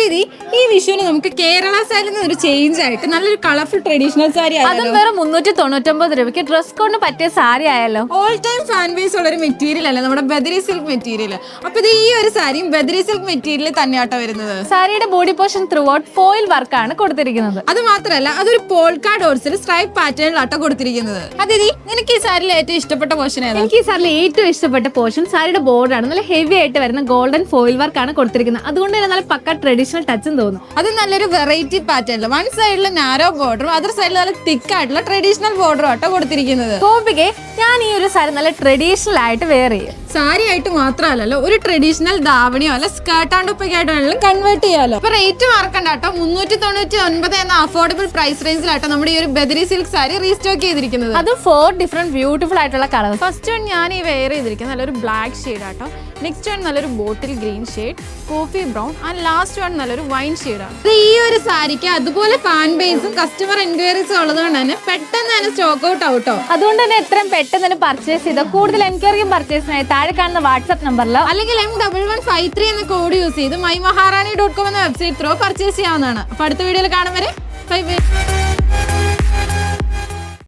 അതിഥി ഈ വിഷുവിന് നമുക്ക് കേരള സാരിയിൽ നിന്ന് ഒരു ചേഞ്ച് ആയിട്ട് നല്ലൊരു കളർഫുൾ ട്രഡീഷണൽ സാരി അതും വേറെ 399 രൂപയ്ക്ക് ഡ്രസ് കോഡിന് പറ്റിയ സാരി ആയല്ലോ. ഓൾ ടൈം ഫാൻ ബേസ് ഉള്ള ഒരു മെറ്റീരിയൽ അല്ലേ നമ്മുടെ ബദരി സിൽക്ക് മെറ്റീരിയൽ. അപ്പൊ ഇത് ഈ ഒരു സാരിയും ബദരി സിൽക്ക് മെറ്റീരിയൽ തന്നെയാട്ടോ വരുന്നത്. സാരിയുടെ body portion through out foil വർക്കാണ് കൊടുത്തിരിക്കുന്നത്. അത് മാത്രമല്ല അതൊരു പോൾക്കാ ഡോട്ട്സിൽ സ്ട്രൈപ്പ് പാറ്റേണിലാട്ടോ കൊടുത്തിരിക്കുന്നത്. അതിഥി നിനക്ക് ഈ സാരിയിൽ ഏറ്റവും ഇഷ്ടപ്പെട്ട പോർഷൻ ഏതാണ്? എനിക്ക് ഈ സാരിയിൽ ഏറ്റവും ഇഷ്ടപ്പെട്ട പോർഷൻ സാരിയുടെ ബോർഡാണ്. നല്ല ഹെവി ആയിട്ട് വരുന്ന ഗോൾഡൻ ഫോയിൽ വർക്കാണ് കൊടുത്തിരിക്കുന്നത്. അതുകൊണ്ട് തന്നെ നല്ല പക്ക ട്രഡീഷണൽ ടച്ചും തോന്നും. അത് നല്ലൊരു വെറൈറ്റി പാറ്റേണിൽ വൺ സൈഡിൽ നാരോ ബോർഡറും അതർ സൈഡിൽ നല്ല തിക്ക് ആയിട്ടുള്ള ട്രഡീഷണൽ ബോർഡറും ആട്ടോ കൊടുത്തിരിക്കുന്നത്. ഗോപികെ, ഞാൻ ഈ ഒരു സാരി നല്ല ട്രഡീഷണൽ ആയിട്ട് വെയർ ചെയ്യും. സാരി ആയിട്ട് മാത്രമല്ലല്ലോ, ഒരു ട്രഡീഷണൽ ധാവണിയോ അല്ല സ്കേർട്ട് ആൻഡ് ഉപ്പൊക്കെയായിട്ട് വേണമെങ്കിലും കൺവേർട്ട് ചെയ്യാലോ. ഇപ്പൊ റേറ്റ് മാർക്കണ്ട കേട്ടോ, 399 എന്ന അഫോർഡബിൾ പ്രൈസ് റേഞ്ചിലാട്ടോ നമ്മുടെ ഈ ഒരു ബദരി സിൽക്ക് സാരി റീസ്റ്റോക്ക് ചെയ്തിരിക്കുന്നത്. അത് 4 ഡിഫറെന്റ് ബ്യൂട്ടിഫുൾ ആയിട്ടുള്ള കളേഴ്സ്. ഫസ്റ്റ് വൺ ഞാൻ ഈ വെയർ ചെയ്തിരിക്കുന്നത് നല്ലൊരു ബ്ലാക്ക് ഷെയ്ഡ് ആട്ടോ. നെക്സ്റ്റ് വൺ നല്ലൊരു bottle green shade, coffee brown and last one നല്ലൊരു വൈൻ ഷെയ്ഡാണ്. ഈ ഒരു സാരിക്ക് അതുപോലെ ഫാൻ ബേസും കസ്റ്റമർ എൻക്വയറീസും ഉള്ളതുകൊണ്ട് തന്നെ പെട്ടെന്ന് തന്നെ സ്റ്റോക്ക് ഔട്ട് ആവട്ടോ. അതുകൊണ്ട് തന്നെ എത്രയും പെട്ടെന്ന് തന്നെ പർച്ചേസ് ചെയ്ത് കൂടുതൽ എൻക്വയറിയും പർച്ചേസിനായി താഴെ കാണുന്ന വാട്സ്ആപ്പ് നമ്പറിലോ അല്ലെങ്കിൽ M1153 എന്ന കോഡ് യൂസ് ചെയ്ത് mymaharani.com എന്ന വെബ്സൈറ്റ് ത്രൂ പർച്ചേസ് ചെയ്യാവുന്നതാണ്. അപ്പൊ അടുത്ത വീഡിയോയിൽ കാണും വരെ ബൈ ബൈ.